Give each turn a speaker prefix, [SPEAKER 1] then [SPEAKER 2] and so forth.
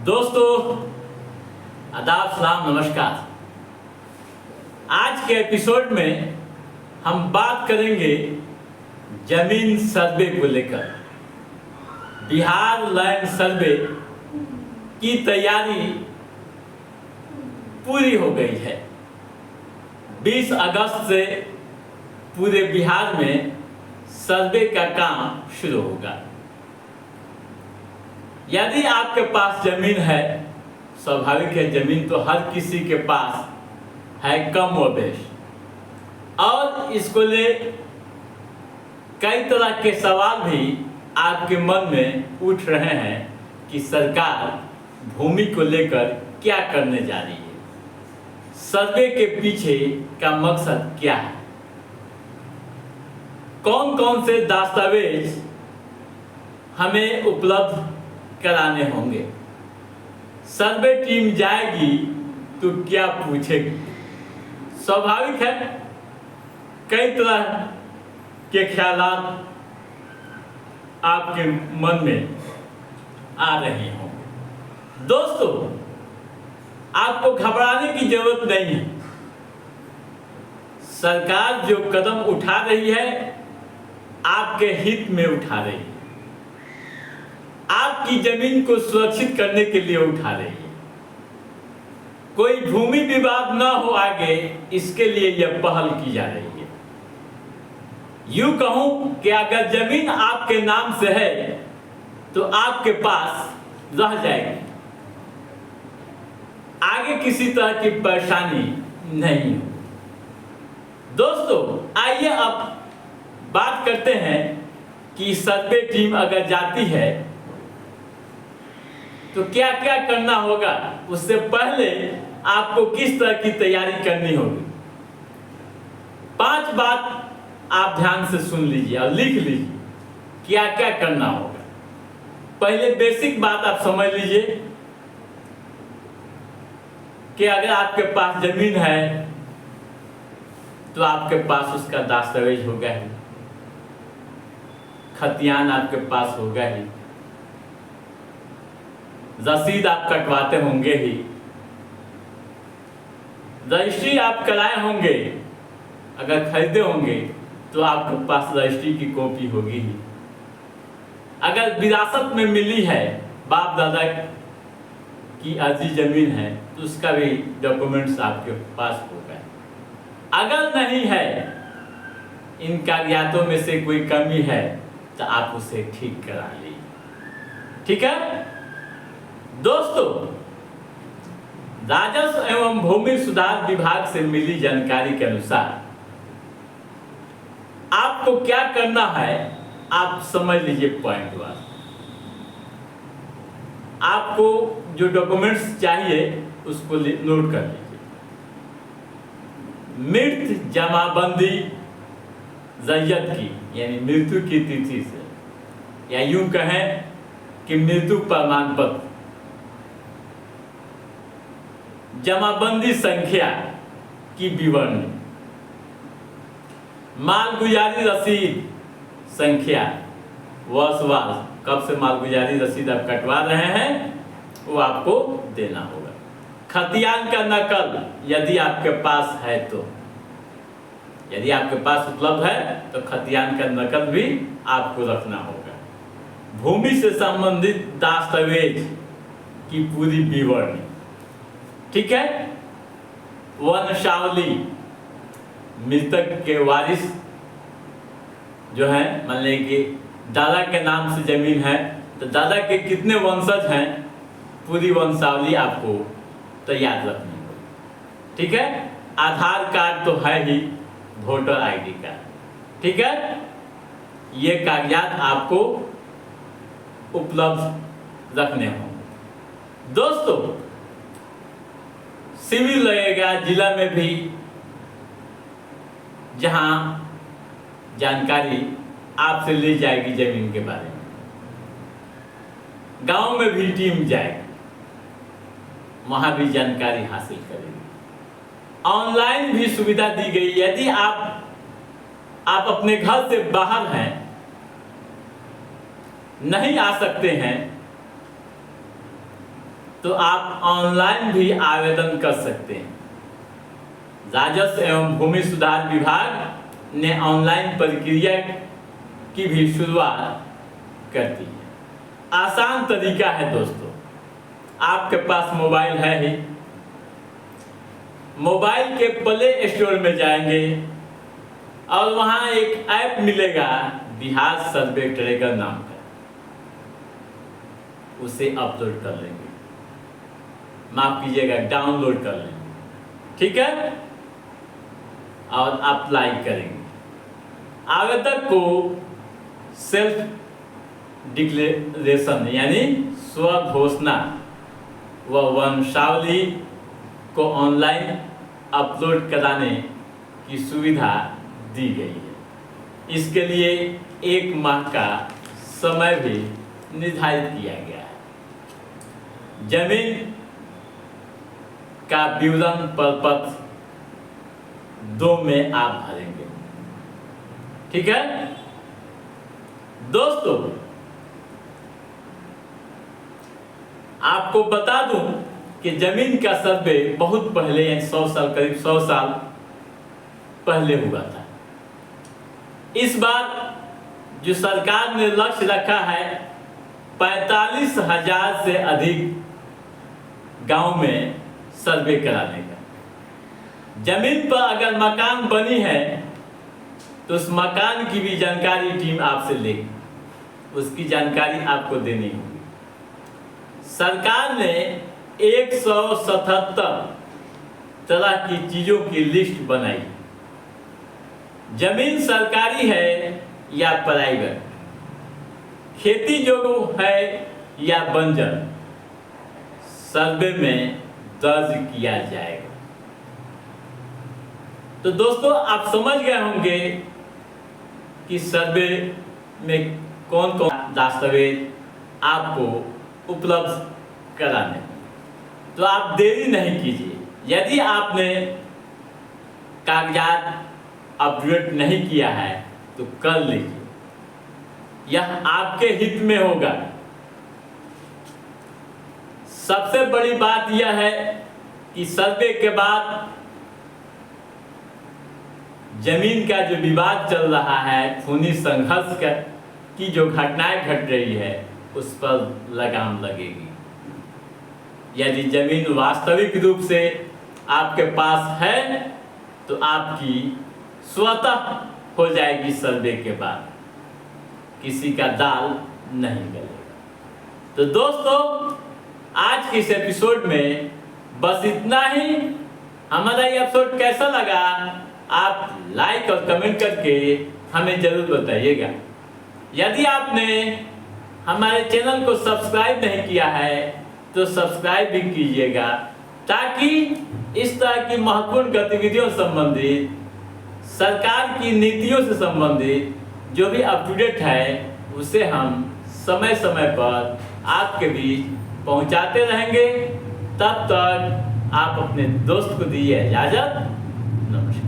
[SPEAKER 1] दोस्तों आदाब सलाम नमस्कार। आज के एपिसोड में हम बात करेंगे जमीन सर्वे को लेकर। बिहार लैंड सर्वे की तैयारी पूरी हो गई है। 20 अगस्त से पूरे बिहार में सर्वे का काम शुरू होगा। यदि आपके पास जमीन है, स्वाभाविक है, जमीन तो हर किसी के पास है कम व बेश, और इसको ले कई तरह के सवाल भी आपके मन में उठ रहे हैं कि सरकार भूमि को लेकर क्या करने जा रही है, सर्वे के पीछे का मकसद क्या है, कौन कौन से दस्तावेज हमें उपलब्ध कराने होंगे, सर्वे टीम जाएगी तो क्या पूछेगी। स्वाभाविक है कई तरह के ख्यालात आपके मन में आ रहे होंगे। दोस्तों, आपको घबराने की जरूरत नहीं है। सरकार जो कदम उठा रही है आपके हित में उठा रही है, आपकी जमीन को सुरक्षित करने के लिए उठा रही है। कोई भूमि विवाद न हो आगे, इसके लिए यह पहल की जा रही है। यूं कहूं कि अगर जमीन आपके नाम से है तो आपके पास रह जाएगी, आगे किसी तरह की परेशानी नहीं हो। दोस्तों, आइए अब बात करते हैं कि सर्वे टीम अगर जाती है तो क्या क्या करना होगा, उससे पहले आपको किस तरह की तैयारी करनी होगी। 5 बात आप ध्यान से सुन लीजिए और लिख लीजिए क्या क्या करना होगा। पहले बेसिक बात आप समझ लीजिए कि अगर आपके पास जमीन है तो आपके पास उसका दस्तावेज होगा ही, खतियान आपके पास होगा ही, रसीद आप कटवाते होंगे ही, रजिस्ट्री आप कराए होंगे, अगर खरीदे होंगे तो आपके पास रजिस्ट्री की कॉपी होगी ही। अगर विरासत में मिली है, बाप दादा की अर्जी जमीन है, तो उसका भी डॉक्यूमेंट्स आपके पास होगा। अगर नहीं है, इन कागजातों में से कोई कमी है तो आप उसे ठीक करा लीजिए। ठीक है दोस्तों, राजस्व एवं भूमि सुधार विभाग से मिली जानकारी के अनुसार आपको क्या करना है, आप समझ लीजिए पॉइंट वार। आपको जो डॉक्यूमेंट्स चाहिए उसको नोट कर लीजिए। मृत जमाबंदी रैयत की, यानी मृत्यु की तिथि से, या यूं कहें कि मृत्यु प्रमाण पत्र, जमाबंदी संख्या की विवरणी, मालगुजारी रसीद संख्या, वर्षवार कब से मालगुजारी रसीद आप कटवा रहे हैं वो आपको देना होगा। खतियान का नकल यदि आपके पास है तो, यदि आपके पास उपलब्ध है तो खतियान का नकल भी आपको रखना होगा। भूमि से संबंधित दस्तावेज की पूरी विवरणी, ठीक है। वंशावली, मृतक के वारिस जो है, मान लें कि दादा के नाम से जमीन है तो दादा के कितने वंशज हैं, पूरी वंशावली आपको तैयार रखनी होगी। ठीक है। आधार कार्ड तो है ही, वोटर आईडी कार्ड, ठीक है। ये कागजात आपको उपलब्ध रखने होंगे। दोस्तों, शिविर लगेगा जिला में भी, जहां जानकारी आपसे ली जाएगी जमीन के बारे में। गांव में भी टीम जाएगी, वहां भी जानकारी हासिल करेगी। ऑनलाइन भी सुविधा दी गई। यदि आप अपने घर से बाहर हैं, नहीं आ सकते हैं, तो आप ऑनलाइन भी आवेदन कर सकते हैं। राजस्व एवं भूमि सुधार विभाग ने ऑनलाइन प्रक्रिया की भी शुरुआत कर दी है। आसान तरीका है दोस्तों, आपके पास मोबाइल है ही, मोबाइल के प्ले स्टोर में जाएंगे और वहां एक ऐप मिलेगा बिहार सर्वे ट्रैकर नाम का, उसे अपलोड कर लेंगे, माफ कीजिएगा डाउनलोड कर लेंगे, ठीक है, और अप्लाई करेंगे। आवेदक को सेल्फ डिक्लेरेशन यानी स्व घोषणा व वंशावली को ऑनलाइन अपलोड कराने की सुविधा दी गई है। इसके लिए 1 माह का समय भी निर्धारित किया गया है। जमीन का विवरण प्रपत्र 2 में आप भरेंगे, ठीक है दोस्तों। आपको बता दूं कि जमीन का सर्वे बहुत पहले 100 साल करीब 100 साल पहले हुआ था। इस बार जो सरकार ने लक्ष्य रखा है 45,000 से अधिक गांव में सर्वे कराने का। जमीन पर अगर मकान बनी है तो उस मकान की भी जानकारी टीम आपसे लेगी, उसकी जानकारी आपको देनी होगी। सरकार ने 177 तरह की चीजों की लिस्ट बनाई। जमीन सरकारी है या प्राइवेट, खेती जोग है या बंजर, सर्वे में दर्ज किया जाएगा। तो दोस्तों आप समझ गए होंगे कि सर्वे में कौन कौन दस्तावेज आपको उपलब्ध कराने, तो आप देरी नहीं कीजिए। यदि आपने कागजात अपडेट नहीं किया है तो कर लीजिए, यह आपके हित में होगा। सबसे बड़ी बात यह है कि सर्वे के बाद जमीन का जो विवाद चल रहा है, खूनी संघर्ष की जो घटनाएं घट रही है, उस पर लगाम लगेगी। यदि जमीन वास्तविक रूप से आपके पास है तो आपकी स्वतः हो जाएगी सर्वे के बाद, किसी का दाल नहीं गलेगा। तो दोस्तों आज के इस एपिसोड में बस इतना ही। हमारा ये एपिसोड कैसा लगा आप लाइक और कमेंट करके हमें जरूर बताइएगा। यदि आपने हमारे चैनल को सब्सक्राइब नहीं किया है तो सब्सक्राइब भी कीजिएगा, ताकि इस तरह की महत्वपूर्ण गतिविधियों से संबंधित, सरकार की नीतियों से संबंधित जो भी अप टू डेट है उसे हम समय समय पर आपके बीच पहुंचाते रहेंगे। तब तक आप अपने दोस्त को दीजिए इजाजत। नमस्कार।